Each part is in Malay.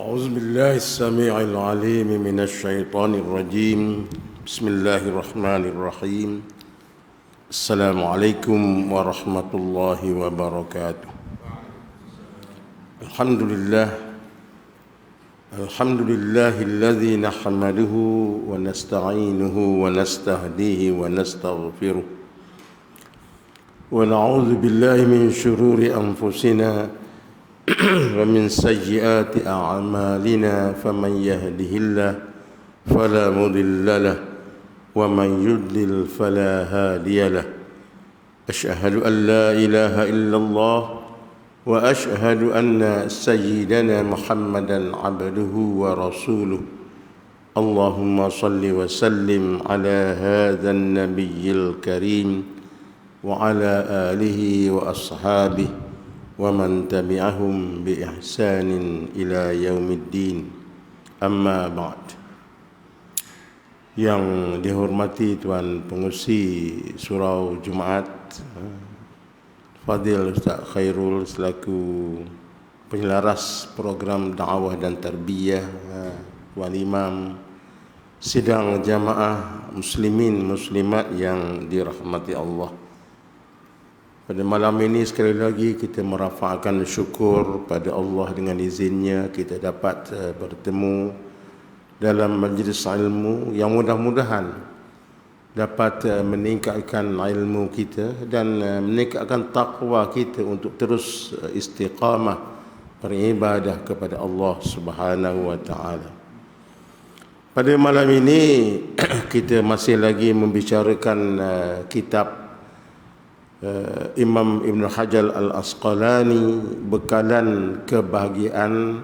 أعوذ بالله السميع العليم من الشيطان الرجيم بسم الله الرحمن الرحيم السلام عليكم ورحمة الله وبركاته الحمد لله الذي نحمده ونستعينه ونستهديه ونستغفره ونعوذ بالله من شرور أنفسنا ومن سيئات أعمالنا فمن يهده الله فلا مضل له ومن يضلل فلا هادي له أشهد أن لا إله إلا الله وأشهد أن سيدنا محمدا عبده ورسوله اللهم صل وسلم على هذا النبي الكريم وعلى آله وأصحابه ومن تبعهم بإحسان إلى يوم الدين أما بعد. Yang dihormati Tuan Pengurusi Surau Jumaat Fadil Ustaz Khairul selaku penyelaras program dakwah dan tarbiyah, Tuan Imam, sidang jamaah muslimin muslimat yang dirahmati Allah. Pada malam ini sekali lagi kita merafakkan syukur pada Allah dengan izinnya kita dapat bertemu dalam majlis ilmu yang mudah-mudahan dapat meningkatkan ilmu kita dan meningkatkan takwa kita untuk terus istiqamah beribadah kepada Allah Subhanahu wa taala. Pada malam ini kita masih lagi membicarakan kitab Imam Ibn Hajar Al-Asqalani, Bekalan Kebahagiaan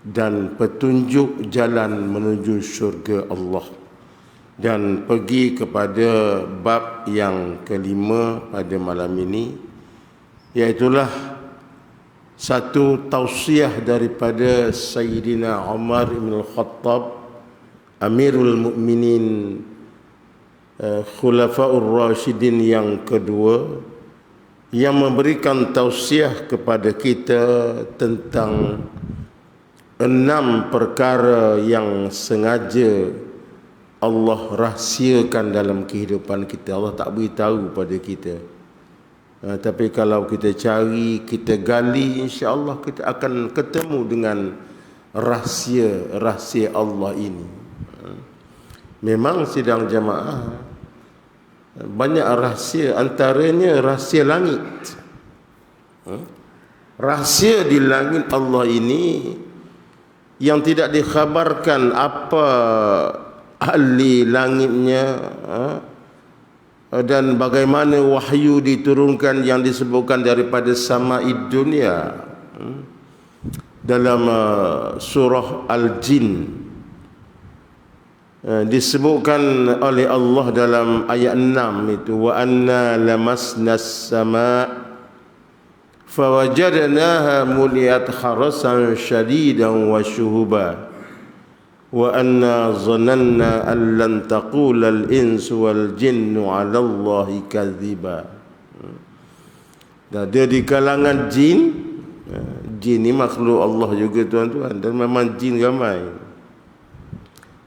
dan Petunjuk Jalan Menuju Syurga Allah, dan pergi kepada bab yang kelima pada malam ini, iaitulah satu tausiah daripada Sayyidina Umar bin Al-Khattab, Amirul Mukminin, Khulafaur Rasyidin yang kedua, yang memberikan tausiah kepada kita tentang 6 perkara yang sengaja Allah rahsiakan dalam kehidupan kita. Allah tak beritahu pada kita, tapi kalau kita cari, kita gali, insya-Allah kita akan ketemu dengan rahsia Allah ini. Memang sidang jamaah banyak rahsia, antaranya rahsia langit. Rahsia di langit Allah ini yang tidak dikhabarkan apa ahli langitnya dan bagaimana wahyu diturunkan yang disebutkan daripada sama'id dunia dalam surah Al-Jin. Disebutkan oleh Allah dalam ayat 6 itu, wa anna lamasnas sama' fawajadnaha muliyat harasan syadidan wa syuhuba wa anna zananna an lan taqula al-insu wal jinnu 'ala Allahi kadhiba. Dia di kalangan jin. Jin ni makhluk Allah juga tuan-tuan, dan memang jin ramai.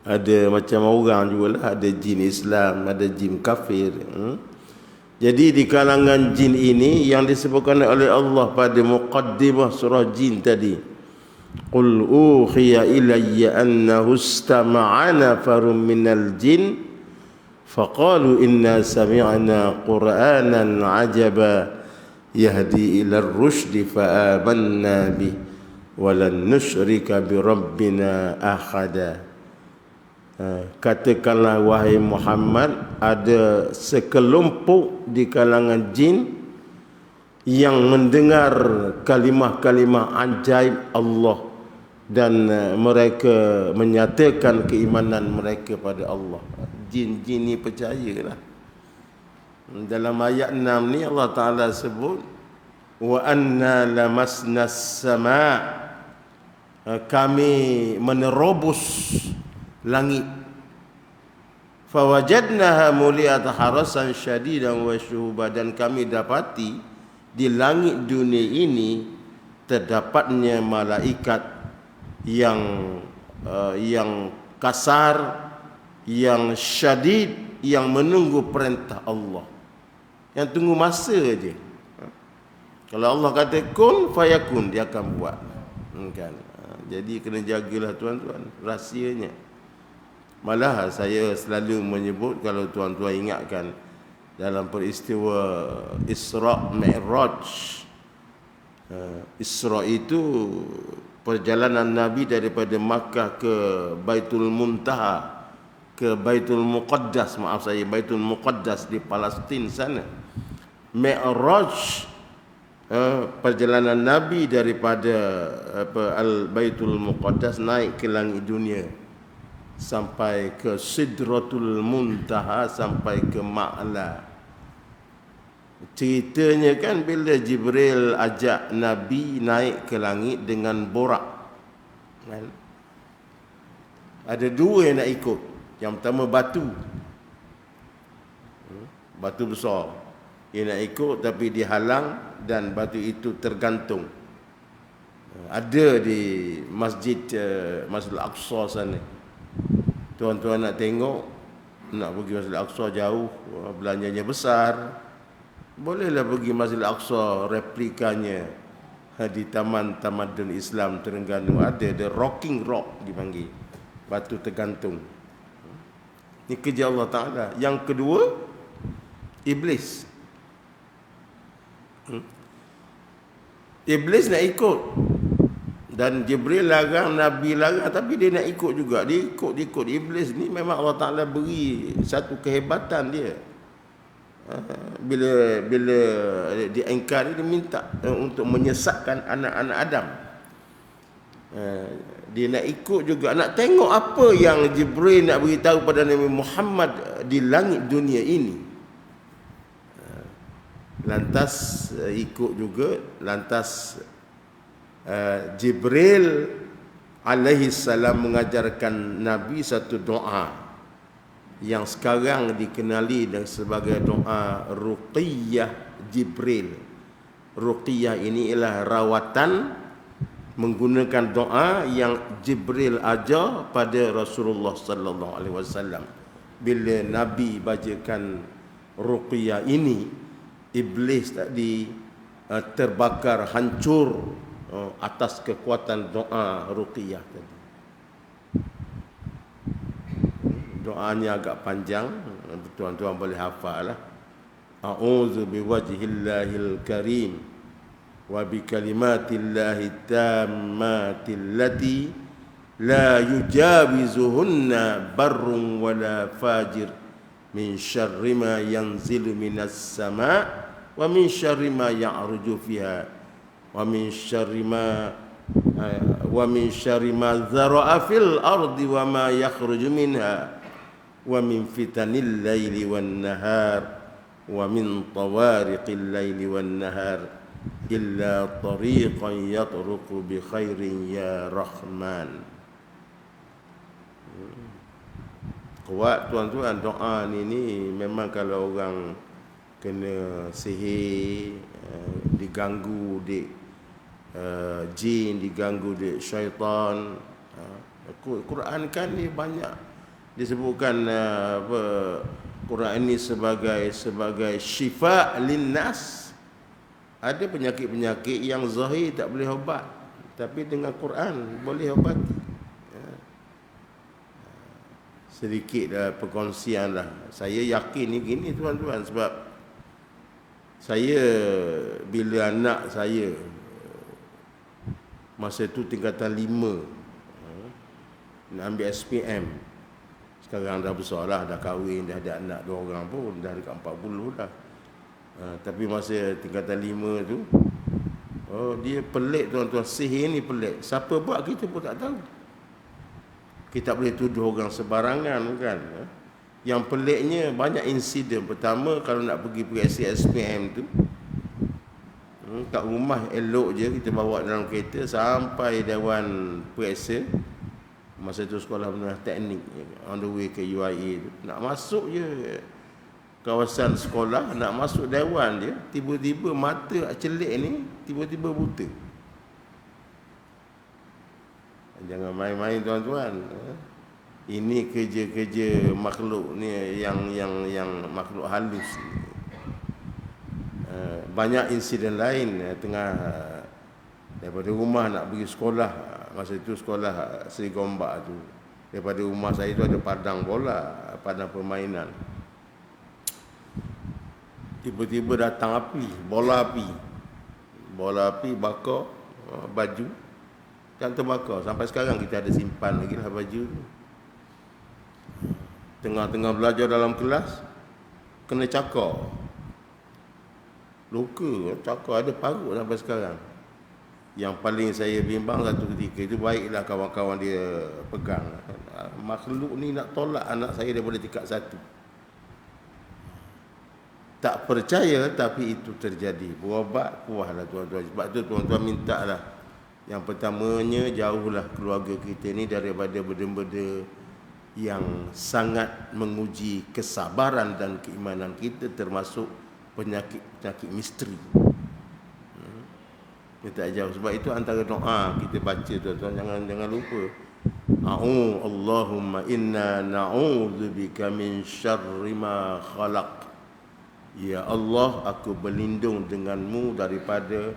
Ada macam orang jugalah, ada jin Islam, ada jin kafir. Jadi di kalangan jin ini yang disebutkan oleh Allah pada muqaddimah surah jin tadi, qul uhiya ilayya annahu istama'a nafarun minal jin faqalu inna sami'na qur'anan ajaba yahdi ila ar-rusydi fa amanna bih wa lan nusyrika bi rabbina ahada. Katakanlah wahai Muhammad, ada sekelompok di kalangan jin yang mendengar kalimah-kalimah ajaib Allah dan mereka menyatakan keimanan mereka pada Allah. Jin-jin ni percayalah. Dalam ayat 6 ni Allah Ta'ala sebut wa anna lamasnas sama', kami menerobos langit, fawajadnaha muliyat harasan syadidan wa syuhuba, dan kami dapati di langit dunia ini terdapatnya malaikat yang yang kasar, yang syadid, yang menunggu perintah Allah, yang tunggu masa je. Kalau Allah kata kun fayakun, dia akan buat. Kan? Jadi kena jagalah tuan-tuan rahsianya. Malah saya selalu menyebut, kalau tuan-tuan ingatkan dalam peristiwa Isra Mi'raj, Isra itu perjalanan Nabi daripada Makkah ke Baitul Muntaha, ke Baitul Muqaddas, Baitul Muqaddas di Palestin sana. Mi'raj, perjalanan Nabi daripada Al-Baitul Muqaddas naik ke langit dunia sampai ke Sidratul Muntaha, sampai ke Ma'la. Ceritanya kan bila Jibril ajak Nabi naik ke langit dengan borak, kan? Ada dua yang nak ikut. Yang pertama batu besar, dia nak ikut tapi dihalang dan batu itu tergantung. Ada di Masjidil Aqsa sana. Tuan-tuan nak tengok, nak pergi Masjidil Aqsa jauh, belanjanya besar, bolehlah pergi Masjidil Aqsa replikanya di Taman Tamadun Islam Terengganu. Ada the Rocking Rock dipanggil, batu tergantung. Ini kerja Allah Ta'ala. Yang kedua, Iblis. Iblis nak ikut, dan Jibril larang, Nabi larang, tapi dia nak ikut juga. Dia ikut. Iblis ni memang Allah Ta'ala beri satu kehebatan dia. Bila dia engkar, dia minta untuk menyesatkan anak-anak Adam. Dia nak ikut juga, nak tengok apa yang Jibril nak beritahu pada Nabi Muhammad di langit dunia ini. Lantas ikut juga. Lantas Jibril alaihi salam mengajarkan Nabi satu doa yang sekarang dikenali dengan sebagai doa Ruqiyah Jibril. Ruqiyah ini ialah rawatan menggunakan doa yang Jibril ajar pada Rasulullah sallallahu alaihi wasallam. Bila Nabi bacakan Ruqiyah ini, iblis tadi terbakar hancur atas kekuatan doa Ruqiyah tadi. Doanya agak panjang, tuan-tuan boleh hafal lah. A'udzu biwajhillahil karim wa bikalimatillahi tammatil lati la yujawizuhunna barrun wala fajir min syarri ma yanzilu minas sama' wa min syarri ma ya'ruju fiha wa min syarri ma zara'a fil ardi wa ma yakhruju minha wa min fitanil laili wan nahar wa min tawariqil laili wan nahar illa tariqan yatruku bi khairin ya rahman. Kuat tuan-tuan doa ni memang kalau orang kena sihir, diganggu di jin, diganggu di syaitan, Quran kan ni banyak disebutkan Quran ini sebagai syifa linnas. Ada penyakit-penyakit yang zahir tak boleh ubat, tapi dengan Quran boleh ubat. Sedikit perkongsian lah. Saya yakin ni gini tuan-tuan, sebab saya bila anak saya masa tu tingkatan 5 nak ambil SPM, sekarang dah besar lah, dah kahwin, dah ada anak 2 orang pun, dah dekat 40 dah. Tapi masa tingkatan 5 tu, dia pelik tuan-tuan. Sihir ni pelik. Siapa buat kita pun tak tahu. Kita tak boleh tuduh orang sebarangan kan. Yang peliknya banyak insiden. Pertama, kalau nak pergi SPM tu, kat rumah elok je kita bawa dalam kereta sampai Dewan Periksa. Masa tu sekolah menengah teknik, on the way ke UIA tu. Nak masuk je kawasan sekolah, nak masuk dewan dia, tiba-tiba mata celik ni tiba-tiba buta. Jangan main-main tuan-tuan. Ini kerja-kerja makhluk ni yang makhluk halus ni. Banyak insiden lain tengah daripada rumah nak pergi sekolah. Masa itu sekolah Seri Gombak tu. Daripada rumah saya tu ada padang bola, padang permainan. Tiba-tiba datang api, bola api bakar baju dan terbakar. Sampai sekarang kita ada simpan lagi lah baju tu. Tengah-tengah belajar dalam kelas, kena cakar. Luka, cakar, ada parut sampai sekarang. Yang paling saya bimbang satu ketika itu, baiklah kawan-kawan dia pegang. Makhluk ni nak tolak anak saya daripada tingkat 1. Tak percaya, tapi itu terjadi. Berobat, puaslah tuan-tuan. Sebab tu tuan-tuan minta lah. Yang pertamanya, jauhlah keluarga kita ni daripada benda-benda yang sangat menguji kesabaran dan keimanan kita, termasuk penyakit-penyakit misteri. Minta jauh. Sebab itu antara doa kita baca tuan-tuan, jangan lupa. Allahumma inna na'udzubika min syarri ma khalaq. Ya Allah, aku berlindung denganmu daripada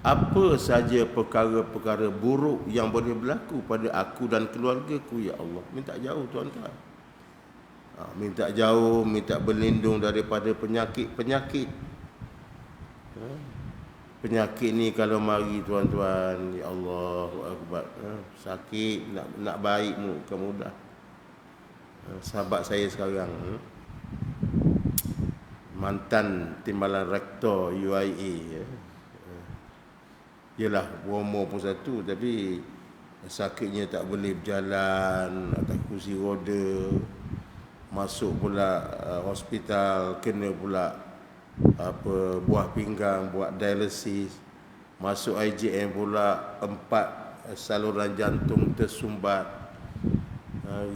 apa saja perkara-perkara buruk yang boleh berlaku pada aku dan keluargaku, ya Allah. Minta jauh tuan-tuan. Minta jauh, minta berlindung daripada penyakit-penyakit. Penyakit ni kalau mari tuan-tuan, ya Allah akbar, sakit nak baik bukan mudah. Sahabat saya sekarang, mantan timbalan rektor UIA, yalah umur pun 1, tapi sakitnya tak boleh berjalan atas kursi roda, masuk pula hospital, kena pula buah pinggang, buat dialisis, masuk IJN pula 4 saluran jantung tersumbat.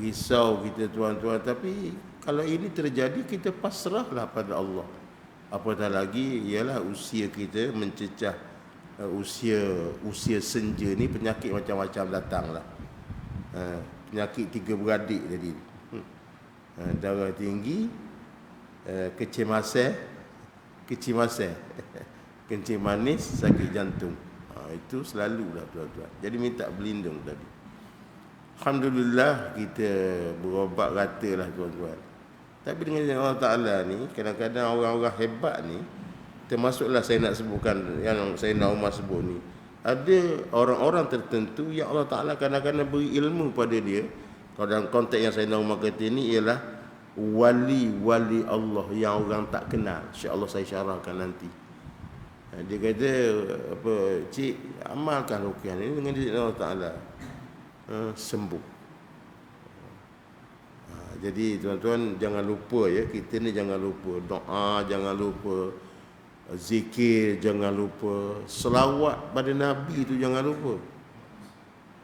Risau kita tuan-tuan, tapi kalau ini terjadi kita pasrahlah pada Allah. Apatah lagi ialah usia kita mencecah usia senja ni, penyakit macam-macam datanglah. Penyakit 3 beradik tadi. Darah tinggi, kecemasan, kencing manis, sakit jantung. Itu selalulah tuan-tuan. Jadi minta berlindung tadi. Alhamdulillah kita berobat rata lah tuan-tuan. Tapi dengan izin Allah Ta'ala ni, kadang-kadang orang-orang hebat ni, termasuklah saya nak sebutkan yang saya nak Umar sebut ni, ada orang-orang tertentu yang Allah Ta'ala kadang-kadang beri ilmu pada dia. Kalau dalam konteks yang saya nak Umar kata ni ialah wali-wali Allah yang orang tak kenal. InsyaAllah saya syarahkan nanti. Dia kata, cik, amalkan ruqyah ni dengan izin Allah Ta'ala, sembuh. Jadi tuan-tuan jangan lupa ya, kita ni jangan lupa doa, jangan lupa zikir, jangan lupa selawat pada Nabi tu, jangan lupa.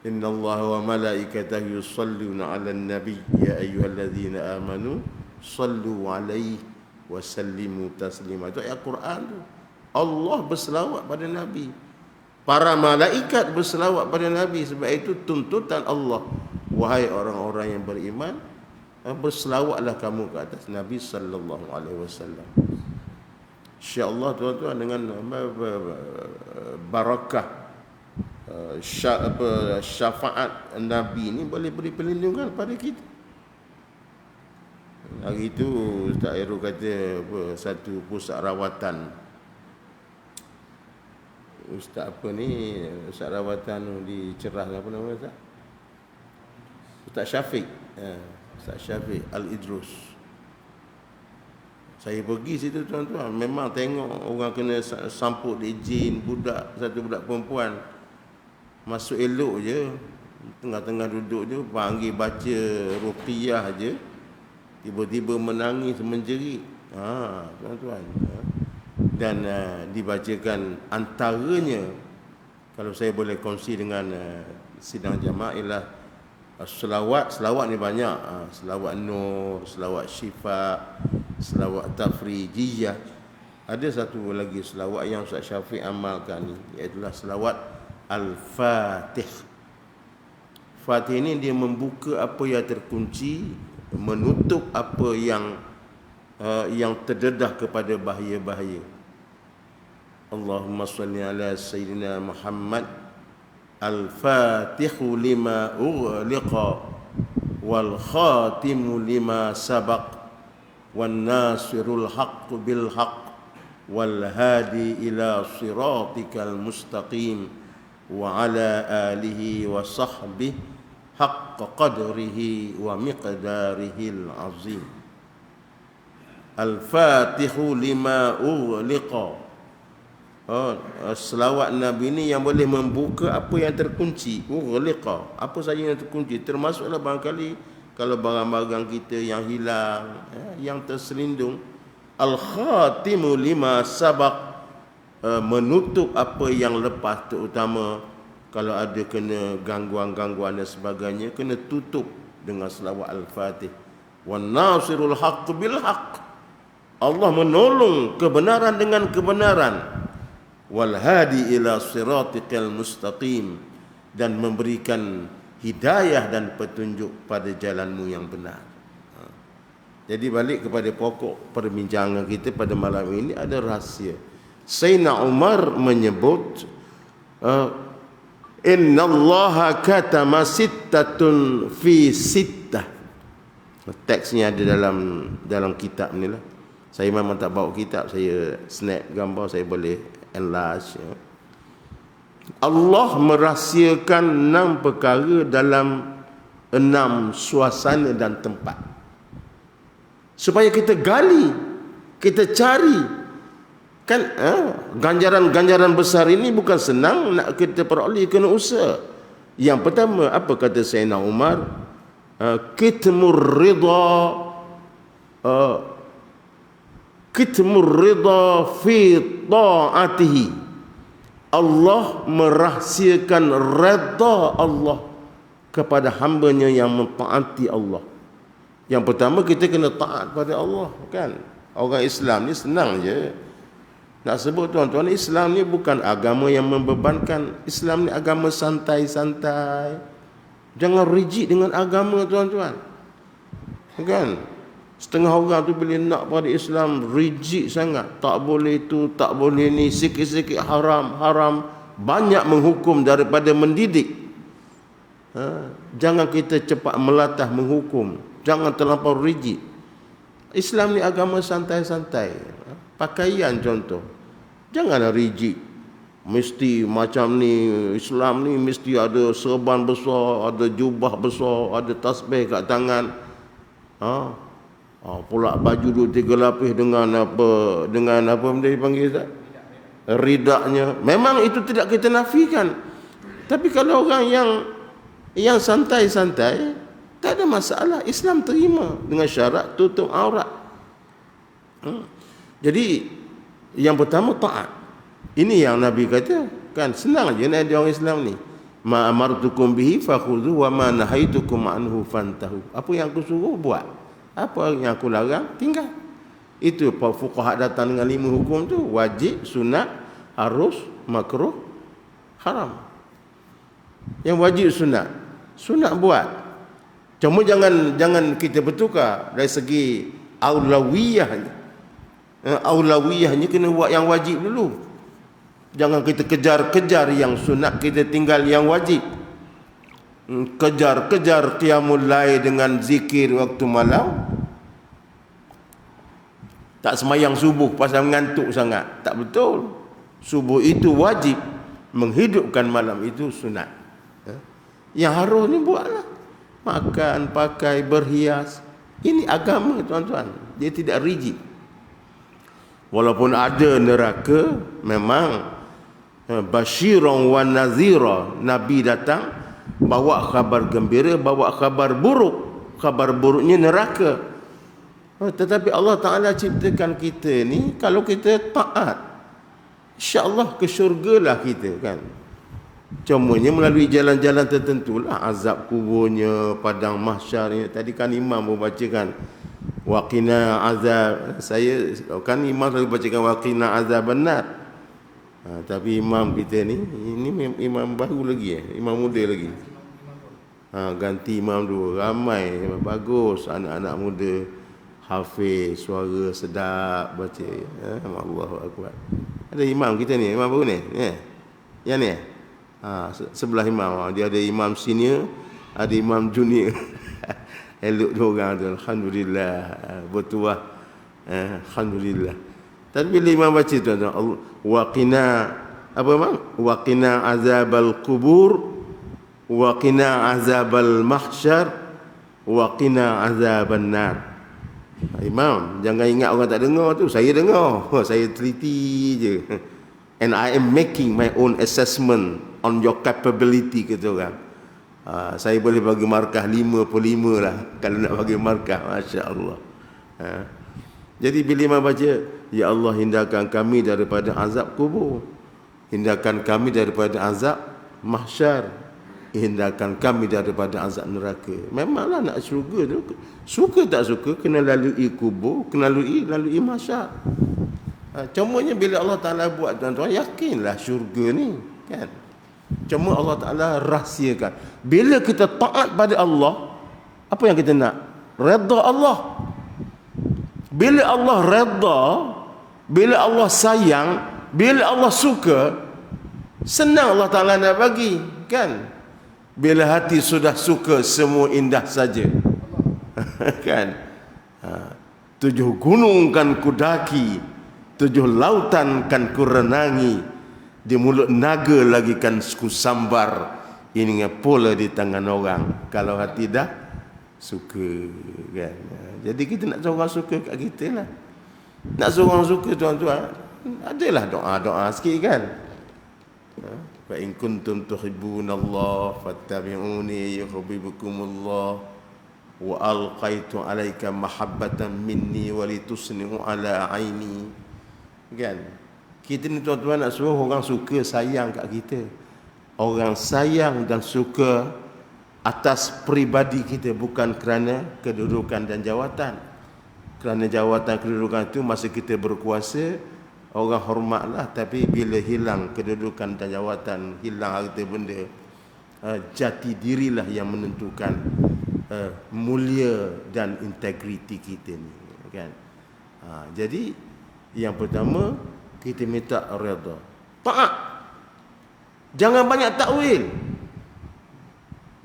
Innallaha wa malaikatahu yusalluna 'alan nabi ya ayyuhallazina amanu sallu 'alaihi wa sallimu taslima. Itu ayat Quran tu. Allah berselawat pada Nabi, para malaikat berselawat pada Nabi. Sebab itu tuntutan Allah, wahai orang-orang yang beriman, berselawatlah kamu ke atas Nabi sallallahu alaihi wasallam. InsyaAllah tuan-tuan, dengan barakah syafaat Nabi ni boleh beri perlindungan pada kita. Hari itu Ustaz Airul kata satu pusat rawatan, Ustaz Ustaz rawatan di Cerah, apa nama Ustaz? Ustaz Syafiq. Ustaz Syafiq Al-Idrus. Saya pergi situ tuan-tuan, memang tengok orang kena sampuk di jin, satu budak perempuan masuk elok je, tengah-tengah duduk je, panggil baca ruqyah je, tiba-tiba menangis menjerit. Tuan-tuan, dan dibacakan antaranya, kalau saya boleh kongsi dengan sidang jamaah, ialah selawat ni banyak. Selawat Nur, selawat Syifa, selawat Tafrijiyah. Ada satu lagi selawat yang Ustaz Syafiq amalkan ni, iaitu selawat Al-Fatih. Fatih ini dia membuka apa yang terkunci, menutup apa yang terdedah kepada bahaya-bahaya. Allahumma salli ala Sayyidina Muhammad al-fatihu lima ughliqa wal khatimu lima sabaq wan nasirul haqq bil haqq wal hadi ila siratikal mustaqim wa ala alihi wa sahbihi haqqa qadrihi wa miqdarihil azim. Al-Fatihu lima ughliqa. Selawat Nabi ni yang boleh membuka apa yang terkunci. Ughliqa, apa saja yang terkunci, termasuklah barangkali kalau barang-barang kita yang hilang, yang terselindung. Al-Khatimu lima sabaq, menutup apa yang lepas, terutama kalau ada kena gangguan-gangguan dan sebagainya, kena tutup dengan selawat Al-Fatih. Wan nasirul haqq bil haqq, Allah menolong kebenaran dengan kebenaran. Wal hadi ila siratikal mustaqim, dan memberikan hidayah dan petunjuk pada jalanmu yang benar. Jadi balik kepada pokok perbincangan kita pada malam ini, ada rahsia. Sayyidina Umar menyebut Inna Allaha katama sittatun fi sittah. Teksnya ada dalam kitab ni lah. Saya memang tak bawa kitab, saya snap gambar, saya boleh enlarge. Allah merahsiakan 6 perkara dalam 6 suasana dan tempat, supaya kita gali, kita cari. Kan ganjaran-ganjaran besar ini bukan senang nak kita peroleh, kena usaha. Yang pertama, apa kata Sayyidina Umar? Kitmur ridha fi ta'atihi. Allah merahsiakan redha Allah kepada hambanya yang mentaati Allah. Yang pertama, kita kena taat pada Allah, kan? Orang Islam ni senang je nak sebut, tuan-tuan. Islam ni bukan agama yang membebankan. Islam ni agama santai-santai. Jangan rigid dengan agama, tuan-tuan. Kan? Setengah orang tu bila nak pada Islam rigid sangat. Tak boleh tu, tak boleh ni, sikit-sikit haram, haram. Banyak menghukum daripada mendidik. Jangan kita cepat melatah menghukum. Jangan terlampau rigid. Islam ni agama santai-santai. Pakaian contoh, janganlah rigid. Mesti macam ni, Islam ni mesti ada serban besar, ada jubah besar, ada tasbih kat tangan. Pula baju 2-3 lapis dengan apa benda dipanggil tak? Ridaknya. Memang itu tidak kita nafikan. Tapi kalau orang yang santai-santai, tak ada masalah. Islam terima dengan syarat tutup aurat. Jadi yang pertama, taat. Ini yang Nabi kata, kan senang je nak jadi orang Islam ni. Ma amartukum bihi fakhudhu wa ma nahaitukum anhu fantahu. Apa yang aku suruh buat, apa yang aku larang tinggal. Itu fuqaha datang dengan 5 hukum tu: wajib, sunat, harus, makruh, haram. Yang wajib sunat buat. Cuma jangan kita bertukar dari segi aulawiyahnya. Aulawiyahnya kena buat yang wajib dulu. Jangan kita kejar-kejar yang sunat, kita tinggal yang wajib. Kejar-kejar qiyamul lail dengan zikir waktu malam, tak semayang subuh pasal mengantuk sangat. Tak betul. Subuh itu wajib, menghidupkan malam itu sunat. Yang harus ni buatlah. Makan, pakai, berhias. Ini agama, tuan-tuan. Dia tidak rigid. Walaupun ada neraka, memang basyiran wa nazira. Nabi datang bawa khabar gembira, bawa khabar buruk. Khabar buruknya neraka. Tetapi Allah Ta'ala ciptakan kita ni, kalau kita taat, insya-Allah ke syurgalah kita, kan. Cumanya melalui jalan-jalan tertentulah, azab kuburnya, padang mahsyarnya. Tadi kan imam membacakan waqina azab. Saya kan imam selalu bacakan waqina azab benar. Tapi imam kita ni, ini imam baru lagi, imam muda lagi. Ganti imam dua. Ramai, bagus. Anak-anak muda hafiz, suara sedap baca. Allahu Akbar. Ada imam kita ni, imam baru ni. Yang ni. Sebelah imam. Dia ada imam senior, ada imam junior. Elok dua orang tu. Alhamdulillah. Bertuah. Alhamdulillah. Tapi bila imam baca tuan-tuan, waqina apa bang? Waqina azabal kubur, waqina azabal mahsyar, waqina azaban nar. Imam, jangan ingat orang tak dengar tu. Saya dengar. Saya teliti je. And I am making my own assessment on your capability, kata orang. Saya boleh bagi markah 5/5 lah kalau nak bagi markah. Masya Allah. Jadi bila imam baca, ya Allah hindarkan kami daripada azab kubur, hindarkan kami daripada azab mahsyar, hindarkan kami daripada azab neraka. Memanglah nak syurga tu, suka tak suka kena lalui kubur, kena lalui mahsyar. Cumanya bila Allah Ta'ala buat, tuan-tuan, yakinlah syurga ni, kan? Cuma Allah Ta'ala rahsiakan. Bila kita taat pada Allah, apa yang kita nak? Redha Allah. Bila Allah redha, bila Allah sayang, bila Allah suka, senang Allah Ta'ala nak bagi, kan? Bila hati sudah suka, semua indah saja. Kan? 7 gunung kan ku daki, 7 lautan kan ku renangi, di mulut naga lagi kan ku sambar, ini pula di tangan orang kalau hati dah suka, kan? Jadi kita nak suruh orang suka kat kita lah. Nak suruh orang suka, tuan-tuan, adalah doa-doa sikit, kan? Fa in kuntum tuhibbunallah fattabi'uni yuhibbukumullah wa alqaitu alaika mahabbatan minni wa litusni'u ala aini. Kan? Kita ni, tuan-tuan, nak suruh orang suka, sayang kat kita. Orang sayang dan suka atas peribadi kita, bukan kerana kedudukan dan jawatan. Kerana jawatan, kedudukan itu masa kita berkuasa, orang hormatlah. Tapi bila hilang kedudukan dan jawatan, hilang harta benda, jati dirilah yang menentukan mulia dan integriti kita ni, kan? Jadi yang pertama, kita minta redha, taat. Jangan banyak takwil,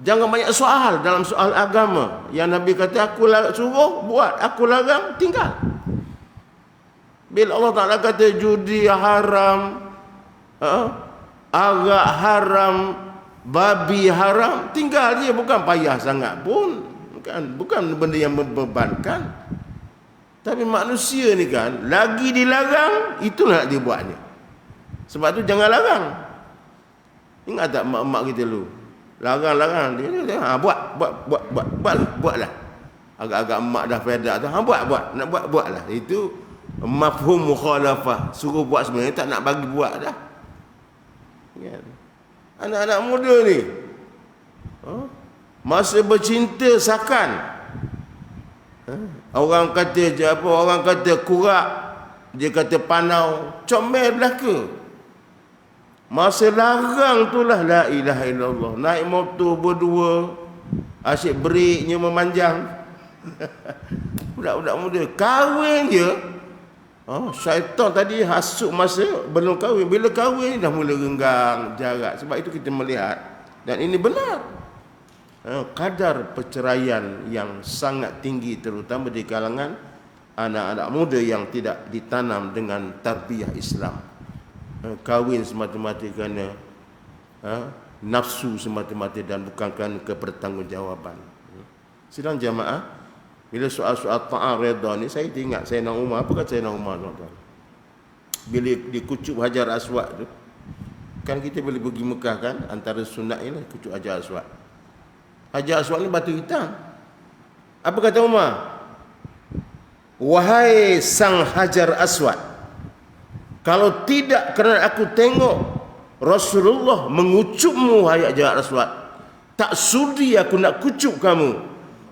jangan banyak soal dalam soal agama. Yang Nabi kata, aku suruh buat, aku larang tinggal. Bila Allah Ta'ala kata judi haram, arak haram, babi haram, tinggal je, bukan payah sangat pun, bukan benda yang membebankan. Tapi manusia ni, kan, lagi dilarang, itulah nak dibuatnya. Sebab tu jangan larang. Ingat tak mak-mak kita dulu? Larang-larang dia, buatlah. Agak-agak mak dah fed up tu, nak buatlah. Itu mafhum mukhalafah, suruh buat sebenarnya, tak nak bagi buat dah. Kan? Anak-anak muda ni, masa bercinta sakan, orang kata je apa, orang kata kurak, dia kata panau, comel belaka. Masa larang itulah la ilaha illallah. Naik motor berdua, asyik breaknya memanjang. Budak-budak muda kahwin je, syaitan tadi hasut masa belum kahwin. Bila kahwin dah mula renggang jarak. Sebab itu kita melihat, dan ini benar, kadar perceraian yang sangat tinggi, terutama di kalangan anak-anak muda yang tidak ditanam dengan tarbiyah Islam. Kahwin semata-mata kerana nafsu semata-mata dan bukan kerana kebertanggungjawaban. Sidang jamaah, bila soal-soal ta'ah redha ni, saya ingat Sayyidina Umar. Apa kata Sayyidina Umar, tuan-tuan? Bila dikucup Hajar Aswad tu, kan kita boleh pergi Mekah, kan, antara sunat ni lah kucup Hajar Aswad. Hajar Aswad ni batu hitam. Apa kata Umar? Wahai sang Hajar Aswad, kalau tidak kerana aku tengok Rasulullah mengucupmu, hai Hajar Aswad, tak sudi aku nak kucup kamu,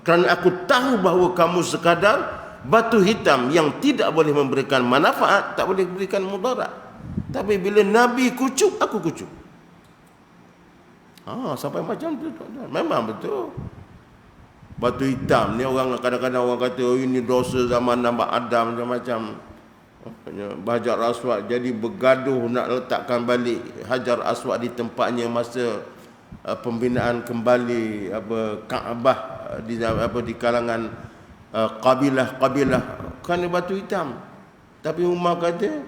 kerana aku tahu bahawa kamu sekadar batu hitam yang tidak boleh memberikan manfaat, tak boleh memberikan mudarat. Tapi bila Nabi kucup, aku kucup. Sampai macam tu tuan-tuan. Memang betul. Batu hitam ni orang kadang-kadang orang kata ini dosa zaman Nabi Adam macam-macam. Hajar Aswad jadi bergaduh nak letakkan balik Hajar Aswad di tempatnya masa pembinaan kembali Kaabah di kalangan kabilah kerana batu hitam. Tapi Umar kata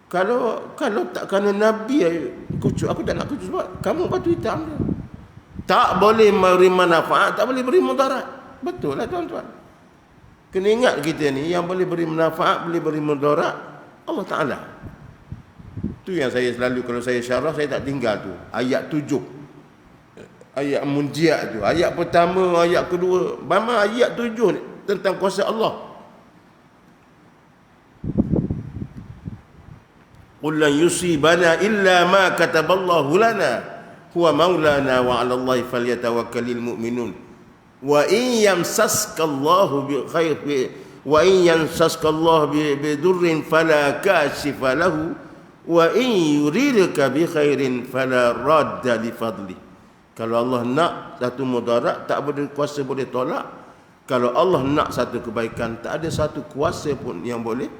kalau tak kerana Nabi aku tak nak kucuk sebab kamu batu hitam dia. Tak boleh beri manfaat, tak boleh beri mudarat. Betul lah tuan-tuan. Kena ingat kita ni yang boleh beri manfaat, boleh beri mudarat Allah Ta'ala. Tu yang saya selalu kalau saya syarah saya tak tinggal tu. Ayat 7. Ayat munjiat tu. Ayat pertama, ayat kedua. Memang ayat 7 ni tentang kuasa Allah. Qul lan yusibana illa ma kataballahu lana huwa maulana wa 'ala Allahi falyatawakkalul mu'minun. Wa in yamsaskallahu bi khair wa in yamsaskallahu bi durrin fala kashifa lahu wa in yuridka bi khairin fala radda li fadli. Kalau Allah nak satu mudarat tak ada kuasa boleh tolak. Kalau Allah nak satu kebaikan tak ada satu kuasa pun yang boleh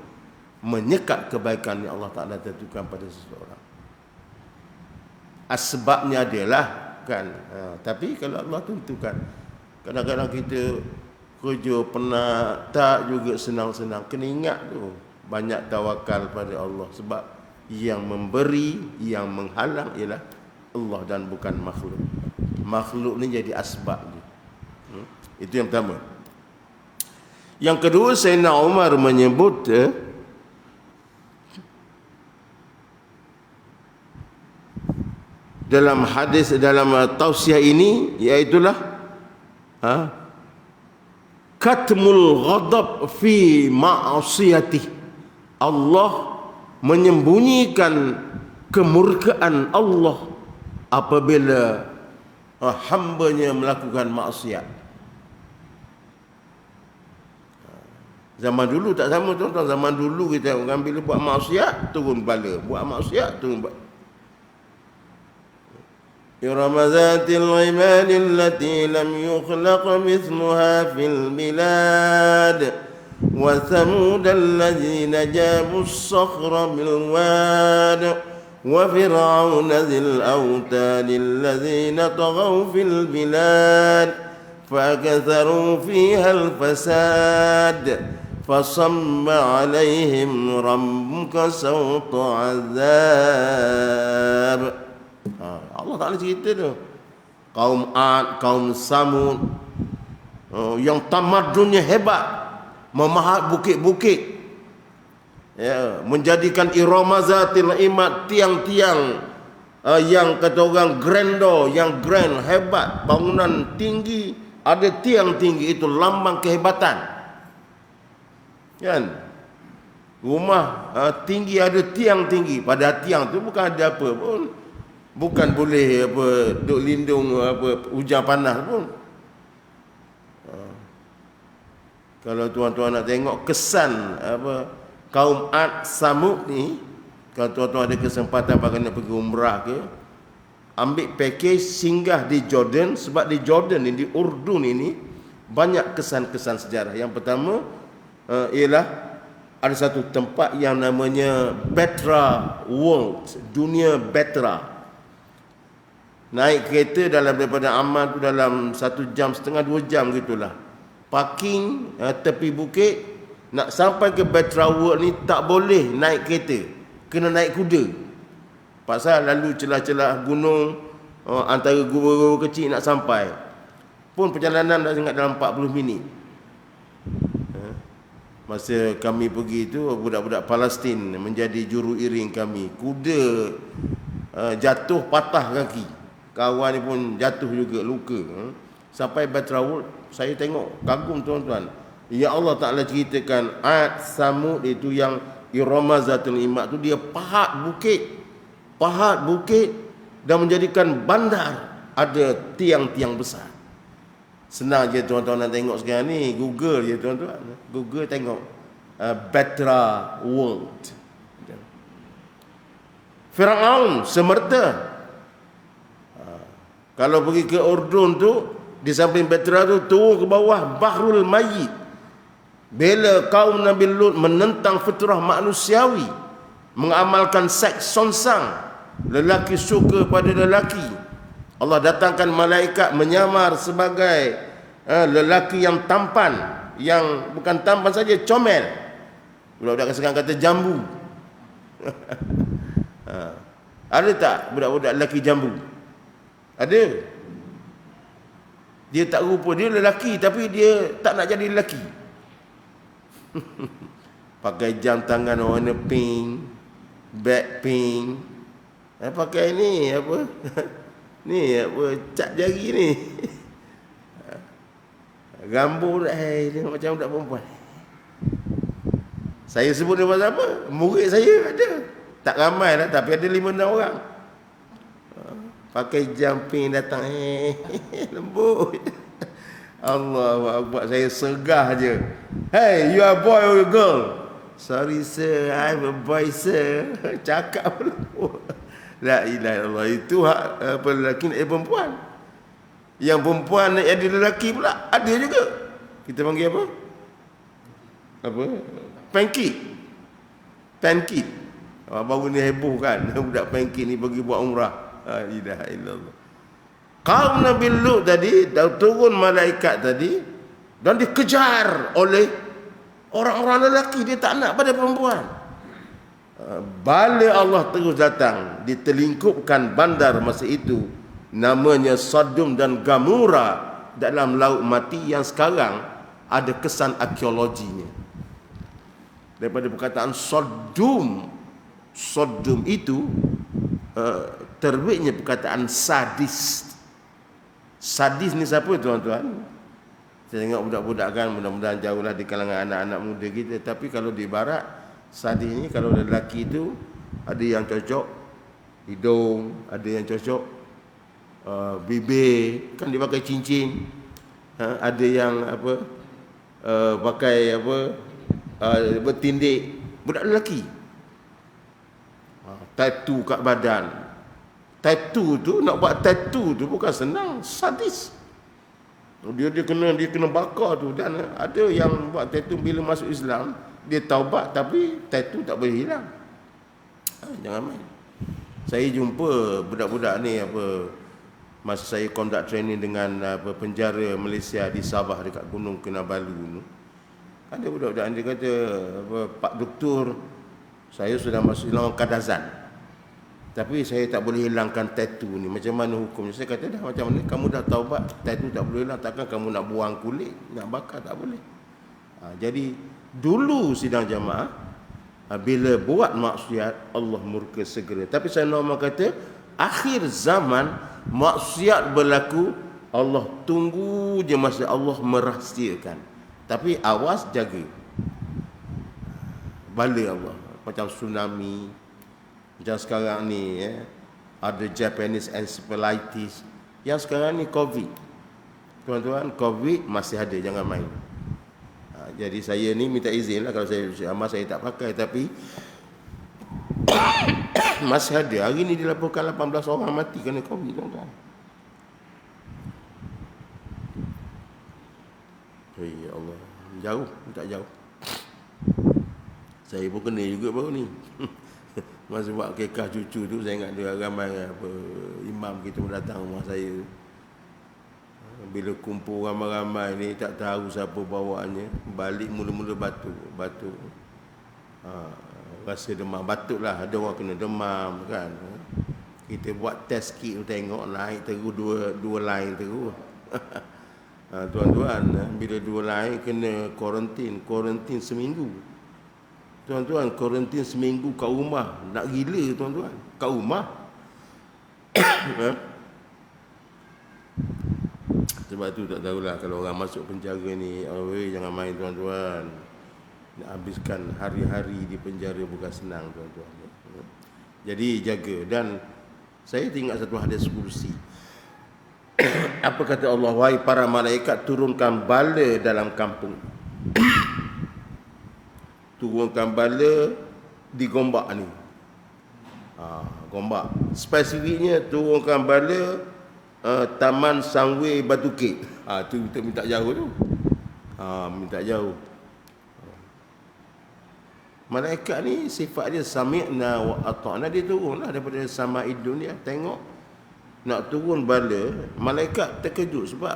menyekat kebaikan yang Allah Ta'ala tentukan pada seseorang. Asbabnya adalah kan. Tapi kalau Allah tentukan, kadang-kadang kita kerja penat, tak juga senang-senang. Kena ingat tu, banyak tawakal pada Allah. Sebab yang memberi, yang menghalang ialah Allah dan bukan makhluk. Makhluk ni jadi asbab ni. Itu yang pertama. Yang kedua, Sayyidina Umar menyebut dalam hadis, dalam tausiah ini, iaitulah katmul ghadab fi ma'asiyati. Allah menyembunyikan kemurkaan Allah apabila hambanya melakukan maksiat. Zaman dulu tak sama tuan-tuan. Zaman dulu kita orang bila buat maksiat turun bala, buat maksiat turun bala. إرم ذات العماد التي لم يخلق مثلها في البلاد وثمود الذين جابوا الصخر بالواد وفرعون ذي الأوتاد الذين طغوا في البلاد فأكثروا فيها الفساد فصب عليهم ربك سوط عذاب. Allah Ta'ala cerita tu. Kaum Ad, kaum Samud, yang tamadunnya hebat, memahat bukit-bukit, menjadikan iramazatil imad, tiang-tiang yang kata orang grandor, yang grand, hebat, bangunan tinggi, ada tiang tinggi, itu lambang kehebatan. Kan? Rumah tinggi ada tiang tinggi, pada tiang tu bukan ada apa pun. Bukan boleh duk lindung hujan panas pun. Kalau tuan-tuan nak tengok kesan kaum Ad Samud ni, kalau tuan-tuan ada kesempatan nak pergi umrah ke, ambil package singgah di Jordan. Sebab di Jordan ni, di Urdun ini banyak kesan-kesan sejarah. Yang pertama ialah ada satu tempat yang namanya Petra World, dunia Petra. Naik kereta daripada Amman tu dalam 1 jam setengah 2 jam gitulah. Parking tepi bukit, nak sampai ke Petra World ni tak boleh naik kereta, kena naik kuda. Pasal lalu celah-celah gunung, antara gua-gua kecil nak sampai. Pun perjalanan dah sangat dalam 40 minit. Masa kami pergi tu, budak-budak Palestin menjadi juru iring kami. Kuda jatuh patah kaki. Kawan ni pun jatuh juga, luka. Sampai Petra World, saya tengok, kagum tuan-tuan. Ya Allah Ta'ala ceritakan Ad Samud itu yang iramazatul imad tu, dia pahat bukit dan menjadikan bandar, ada tiang-tiang besar. Senang je tuan-tuan nak tengok sekarang ni, Google je tuan-tuan. Google tengok Petra World. Firaun semerta. Kalau pergi ke Urdun tu, di samping Petra tu, turun ke bawah Bahrul Mayyit. Bila kaum Nabi Lut menentang fitrah manusiawi, mengamalkan seks sonsang, lelaki suka pada lelaki, Allah datangkan malaikat menyamar sebagai lelaki yang tampan, yang bukan tampan saja, comel. Budak-budak sekarang kata jambu. Ada tak budak-budak lelaki jambu? Ada. Dia tak rupa, dia lelaki tapi dia tak nak jadi lelaki. Pakai jam tangan warna pink, bag pink, pakai ni apa ni apa, cat jari ni. Rambut dia macam budak perempuan. Saya sebut dia pasal apa? Murid saya ada. Tak ramai lah, tapi ada 5-6 orang. Pakai jumping datang, lembut. Allahu Akbar, saya segah je. Hey, you are boy or girl? Sorry sir, I'm a boy sir. Cakap lembut. La ilaha illallah. Itu hak lelaki nak jadi perempuan. Yang perempuan nak jadi lelaki pula ada juga. Kita panggil apa? Apa? Pancake. Pancake. Baru ni heboh kan, budak pancake ni pergi buat umrah. La ilaha illallah. Kaum Nabi Lut tadi, turun malaikat tadi, dan dikejar oleh orang-orang lelaki. Dia tak nak pada perempuan. Bala Allah terus datang, ditelingkupkan bandar masa itu, namanya Sodom dan Gomora, dalam laut mati yang sekarang ada kesan arkeologinya. Daripada perkataan Sodom, Sodom itu terbitnya perkataan sadis. Sadis ni siapa tuan-tuan? Saya tengok budak-budak kan, mudah-mudahan jauhlah di kalangan anak-anak muda kita. Tapi kalau di barat, sadis ni kalau lelaki tu ada yang cocok hidung, ada yang cocok bibir, kan dia pakai cincin. Ada yang apa, pakai apa, bertindik. Budak lelaki, tattoo kat badan. Tattoo tu, nak buat tattoo tu bukan senang, sadis. Dia kena bakar tu. Dan ada yang buat tattoo bila masuk Islam, dia taubat tapi tattoo tak boleh hilang. Jangan main. Saya jumpa budak-budak ni apa, masa saya conduct training dengan penjara Malaysia di Sabah dekat Gunung Kinabalu tu. Ada budak-budak dia kata, Pak Doktor, saya sudah masuk Islam kadazan, tapi saya tak boleh hilangkan tattoo ni. Macam mana hukumnya? Saya kata, dah macam mana? Kamu dah taubat, tattoo tak boleh hilang. Takkan kamu nak buang kulit, nak bakar, tak boleh. Jadi dulu sidang jamaah, bila buat maksiat, Allah murka segera. Tapi saya nak kata, akhir zaman maksiat berlaku, Allah tunggu je masa Allah merahsiakan. Tapi awas, jaga. Bala Allah. Macam tsunami, macam sekarang ni ada Japanese encephalitis. Yang sekarang ni COVID. Tuan-tuan, COVID masih ada, jangan main. Jadi saya ni minta izin lah, kalau saya amal saya tak pakai, tapi masih ada. Hari ni dilaporkan 18 orang mati kerana COVID, tuan-tuan. Ya Allah, jauh, tak jauh. Saya pun kena juga baru ni. Masa buat kekah cucu tu, saya ingat dia ramai apa, imam kita datang rumah saya. Bila kumpul ramai-ramai ni, tak tahu siapa bawanya, balik mula-mula batuk. Rasa demam, batuk lah. Ada orang kena demam kan. Kita buat test kit tu, tengok naik terus dua line terus. Tuan-tuan, bila 2 line kena kuarantin seminggu. Tuan-tuan, kuarantin seminggu kat rumah. Nak gila tuan-tuan, kat rumah. Sebab tu tak tahulah, kalau orang masuk penjara ni, jangan main tuan-tuan. Nak habiskan hari-hari di penjara bukan senang tuan-tuan. Jadi jaga. Dan saya teringat satu hadis kursi. Apa kata Allah? Wahai para malaikat, turunkan bala dalam kampung. Turunkan bala di Gombak ni. Gombak. Spesifiknya turunkan bala Taman Sunway Batu-Kek. Tu kita minta jauh tu. Minta jauh. Malaikat ni sifat dia sami'na wa ata'na, dia turunlah daripada sama'id dunia, tengok nak turun bala. Malaikat terkejut sebab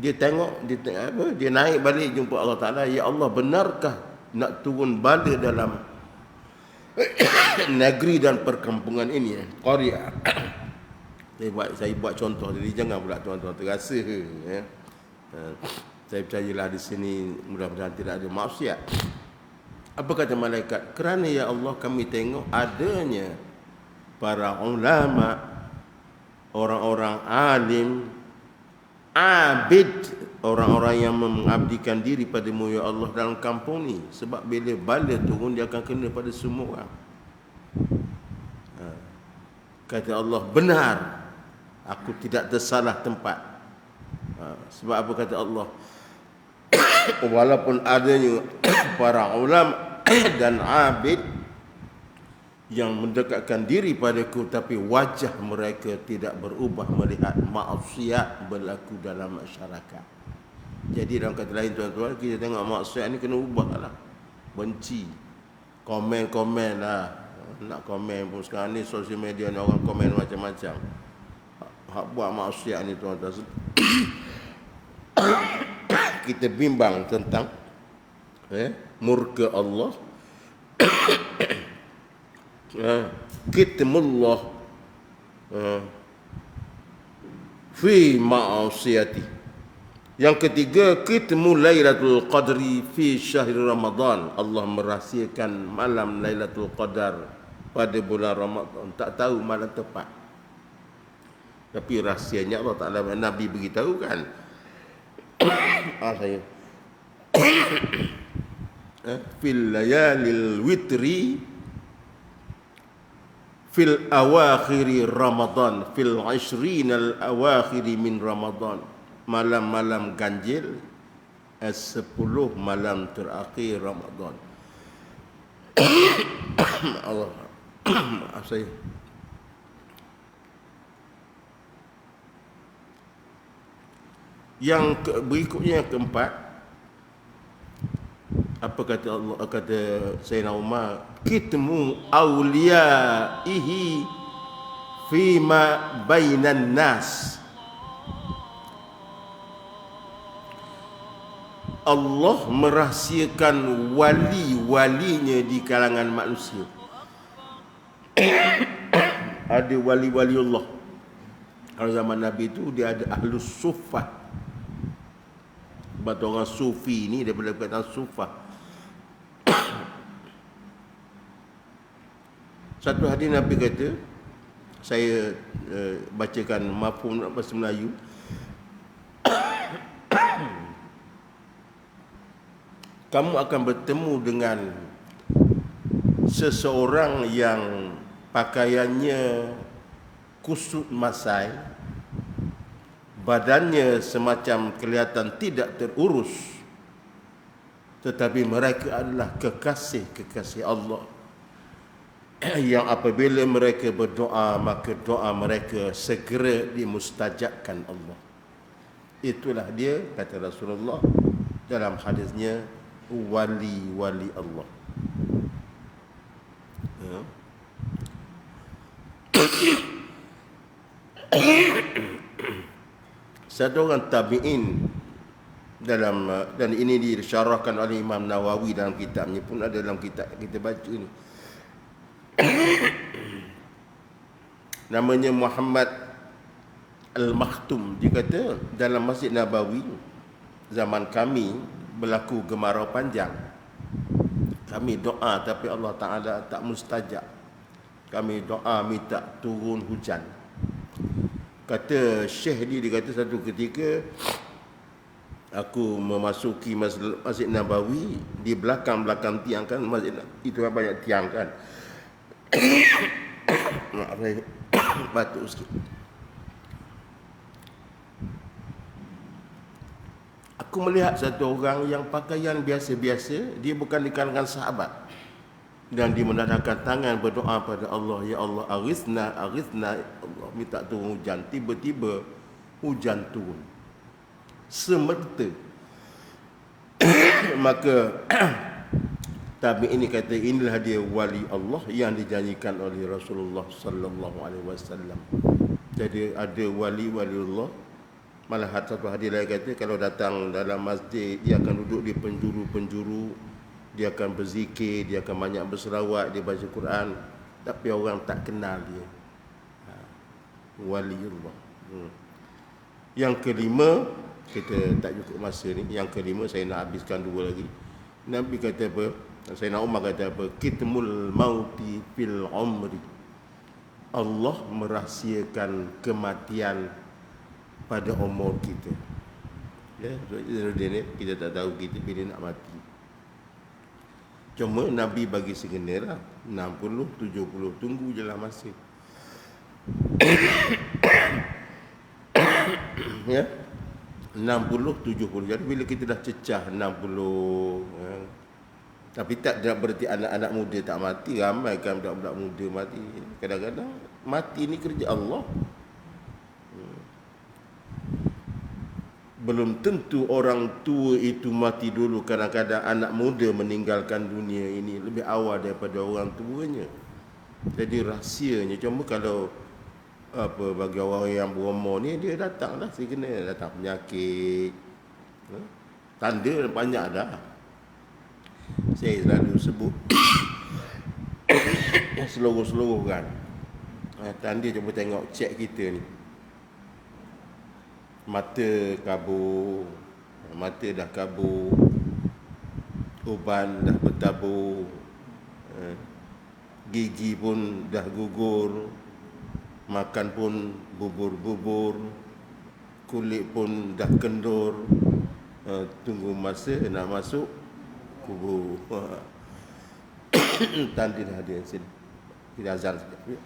dia tengok, dia naik balik jumpa Allah Ta'ala. Ya Allah, benarkah nak turun bala dalam negeri dan perkampungan ini, Qaryah? Saya buat contoh, jadi jangan pula tuan-tuan terasa ya. Saya percayalah di sini mudah-mudahan tidak ada maksiat. Apa kata malaikat? Kerana ya Allah, kami tengok adanya para ulama, orang-orang alim, abid, orang-orang yang mengabdikan diri padamu ya Allah dalam kampung ni. Sebab bila bala turun, dia akan kena pada semua orang. Kata Allah, benar, aku tidak tersalah tempat. Sebab apa kata Allah? Walaupun adanya para ulama dan abid yang mendekatkan diri padaku, tapi wajah mereka tidak berubah melihat maksiat berlaku dalam masyarakat. Jadi dalam kata lain tuan-tuan, kita tengok maksiat ni kena ubahlah. Benci, komen-komen lah. Nak komen pun sekarang ni sosial media ni orang komen macam-macam. Hak buat maksiat ni tuan-tuan, kita bimbang tentang murka Allah. Kitmullah fi ma'asiyati. Yang ketiga, kitmu Lailatul Qadri fi syahr Ramadan. Allah merahsiakan malam Lailatul Qadar pada bulan Ramadan. Tak tahu malam tepat, tapi rahsianya Allah Ta'ala, Nabi beritahu kan. Saya fil layalil witri fil awakhiri Ramadan, fil ashrinal awakhiri min Ramadan. Malam-malam ganjil, 10 malam terakhir Ramadan. Allah, maaf saya. Yang berikutnya, yang keempat, apa kata Allah, kata Sayyidina Umar, kitmu awliyaihi fima bainan nas. Allah merahsiakan wali-walinya di kalangan manusia. Ada wali-wali Allah. Kalau zaman Nabi itu dia ada ahlus suffah. Sebab orang sufi ni daripada perkataan sufah. Satu hadis Nabi kata, saya bacakan mafhum bahasa Melayu. Kamu akan bertemu dengan seseorang yang pakaiannya kusut masai, badannya semacam kelihatan tidak terurus, tetapi mereka adalah kekasih-kekasih Allah, yang apabila mereka berdoa, maka doa mereka segera dimustajabkan Allah. Itulah dia, kata Rasulullah dalam hadisnya, wali-wali Allah. Satu orang tabi'in dalam, dan ini disyarahkan oleh Imam Nawawi dalam kitabnya, pun ada dalam kitab kita baca ni. Namanya Muhammad Al-Makhtum. Dia kata, dalam Masjid Nabawi zaman kami berlaku kemarau panjang. Kami doa tapi Allah Ta'ala tak mustajab. Kami doa minta turun hujan. Kata Syekh ni, dia kata satu ketika aku memasuki Masjid Nabawi, di belakang-belakang tiang kan masjid itu banyak tiang kan. Maaf saya batuk sikit. Aku melihat satu orang yang pakaian biasa-biasa, dia bukan di kalangan sahabat, dan dia menadahkan tangan berdoa pada Allah, ya Allah, aghithna, aghithna, ya Allah. minta turun hujan, tiba-tiba hujan turun semerta. Maka tabi ini kata, inilah dia wali Allah yang dijanjikan oleh Rasulullah sallallahu alaihi wasallam. Jadi ada wali-wali Allah. Malah satu hadis lain kata, kalau datang dalam masjid, dia akan duduk di penjuru-penjuru, dia akan berzikir, dia akan banyak berselawat, dia baca Quran, tapi orang tak kenal dia. Waliullah. Yang kelima, kita tak cukup masa ni. Yang kelima saya nak habiskan dua lagi. Nabi kata apa? Sayyidina Umar kata apa? Kitmul mauti fil umri. Allah merahsiakan kematian pada umur kita. Ya, dia kita tak tahu kita bila nak mati. Cuma Nabi bagi segenera 60, 70, tunggu je lah masa. Ya, 60, 70. Jadi bila kita dah cecah 60, ya, tapi tak berarti anak-anak muda tak mati. Ramai kan budak-budak muda mati. Kadang-kadang mati ni kerja Allah. Belum tentu orang tua itu mati dulu. Kadang-kadang anak muda meninggalkan dunia ini lebih awal daripada orang tuanya. Jadi rahsianya. Cuma kalau bagi orang yang berumur ni, dia datanglah kena datang penyakit, tanda banyak dah. Saya selalu sebut seluruh-seluruh kan, tanda cuba tengok cek kita ni. Mata kabur, mata dah kabur, uban dah bertabur, gigi pun dah gugur, makan pun bubur-bubur, kulit pun dah kendur, tunggu masa nak masuk kubur. Tanda dah ada sini. Kita azan sekejap.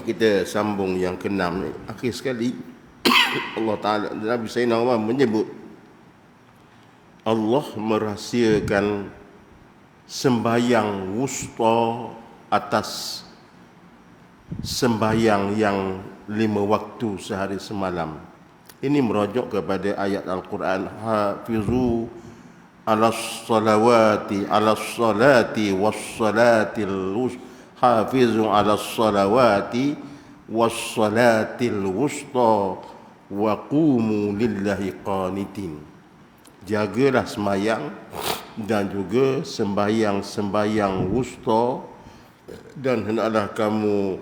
Kita sambung yang keenam ni. Akhir sekali Allah Ta'ala, Nabi Sayyidina Umar menyebut Allah merahsiakan sembahyang wusta atas sembahyang yang 5 waktu sehari semalam. Ini merujuk kepada ayat Al-Quran, hafizu ala salati was salatil wusta, hafizu ala salawati was salatil wusta wa qumu lillahi qanitin. Jagalah sembahyang dan juga sembahyang wusta, dan hendaklah kamu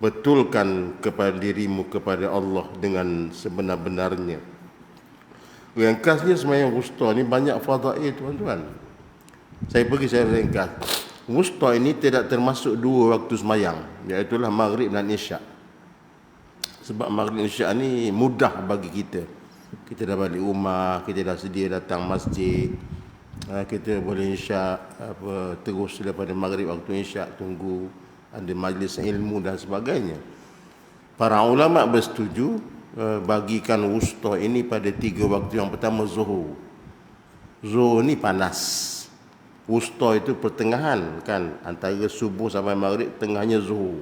betulkan kepada dirimu kepada Allah dengan sebenar-benarnya. Ringkasnya sembahyang wusta ni banyak fadail tuan-tuan. Saya ringkas. Wusta ini tidak termasuk 2 waktu sembahyang, iaitu maghrib dan isyak. Sebab maghrib dan isyak ni mudah bagi kita. Kita dah balik rumah, kita dah sedia datang masjid, kita boleh isyak terus daripada maghrib waktu isyak, tunggu ada majlis ilmu dan sebagainya. Para ulama bersetuju bagikan wusta ini pada 3 waktu. Yang pertama zuhur. Zuhur ni panas. Wusta itu pertengahan kan, antara subuh sampai maghrib, tengahnya zuhur.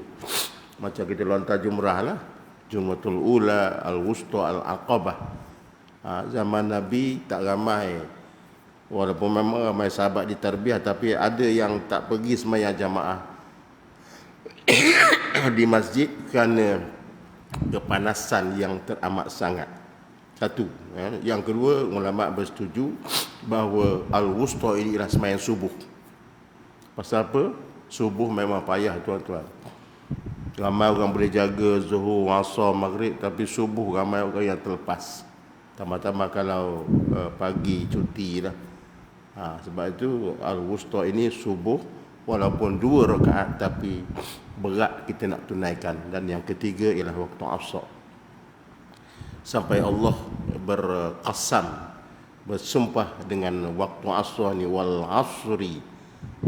Macam kita lontar jumrah lah, Jumratul Ula, Al-Wusta, Al-Aqabah. Zaman Nabi tak ramai, walaupun memang ramai sahabat di tarbiyah, tapi ada yang tak pergi sembahyang jamaah di masjid kerana kepanasan yang teramat sangat. Satu. Yang kedua, ulama bersetuju bahawa al-wusta ini ialah sembahyang subuh. Pasal apa? Subuh memang payah tuan-tuan. Ramai orang boleh jaga zuhur, asar, maghrib, tapi subuh ramai orang yang terlepas. Tambah-tambah kalau pagi cuti lah. Sebab itu al-wusta ini subuh, walaupun 2 rakaat tapi berat kita nak tunaikan. Dan yang ketiga ialah waktu asar. Sampai Allah berqasam, bersumpah dengan waktu asar ni, wal asri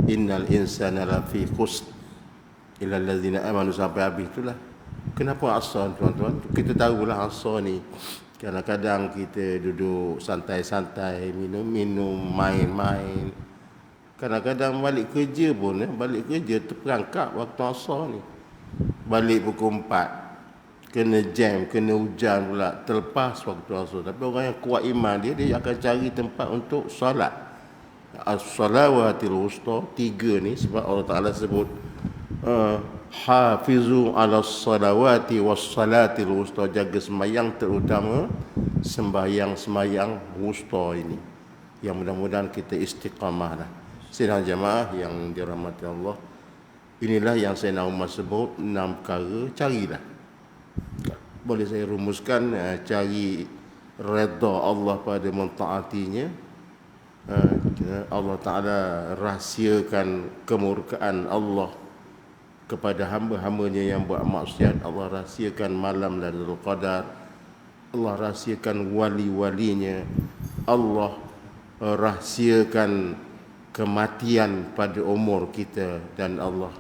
innal insana lafi khusr illa allazina amanu, sampai habis itulah. Kenapa asar tuan-tuan? Kita tahulah asar ni kadang-kadang kita duduk santai-santai, minum-minum, main-main. Kadang-kadang balik kerja pun, balik kerja terperangkap waktu asar ni. Balik pukul 4, kena jam, kena hujan pula, terlepas waktu asar. Tapi orang yang kuat iman dia akan cari tempat untuk solat. As-salawatil wusta, 3 ni, sebab Allah Ta'ala sebut hafizu ala salawati was salatil wusta, jaga sembahyang, terutama sembahyang wusta ini. Yang mudah-mudahan kita istiqamah lah. Sidang jamaah yang dirahmati Allah, inilah yang saya nak sebut 6 perkara. Carilah, boleh saya rumuskan, cari redha Allah pada mentaatinya. Allah Ta'ala rahsiakan kemurkaan Allah kepada hamba-hambanya yang buat maksiat. Allah rahsiakan malam Lailatul Qadar. Allah rahsiakan wali-walinya. Allah rahsiakan kematian pada umur kita. Dan Allah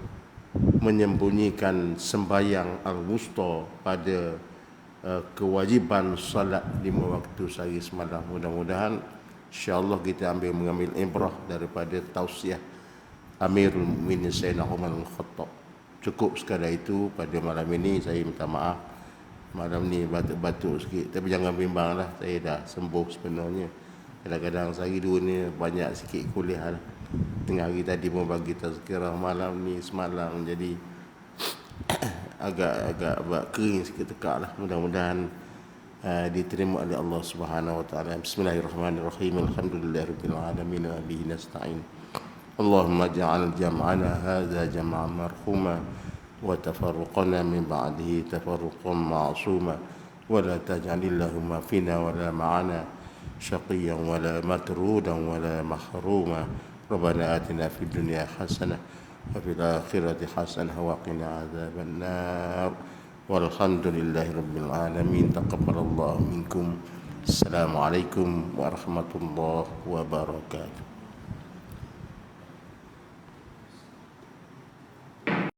menyembunyikan sembahyang al-wusta pada kewajiban salat 5 waktu sehari semalam. Mudah-mudahan insya-Allah kita mengambil ibrah daripada tausiah Amirul Mukminin Sayyidina Umar bin Khattab. Cukup sekadar itu pada malam ini. Saya minta maaf malam ni batuk-batuk sikit, tapi jangan bimbang lah, saya dah sembuh sebenarnya. Kadang-kadang sehari dua ni banyak sikit kuliah lah. Tengah hari tadi pun bagi tazkirah, malam ni semalam, jadi agak kering sikit tekak lah. Mudah-mudahan diterima oleh Allah Subhanahu wa taala. Bismillahirrahmanirrahim. Alhamdulillahirabbil alamin wa bihi nasta'in. Allahumma ja'al jam'ana hadza jam'an marhuma wa tafarruqana min ba'dihi tafarruqan ma'suma wa la taj'al illahumma fina wa la ma'ana shaqiyan wa la matrudan wa la mahruma. Rabbana atina fid dunya hasanah wa fil akhirati hasanah wa qina adzaban nar. Walhamdulillahi rabbil alamin. Taqabbalallahu minkum. Assalamualaikum warahmatullahi wabarakatuh.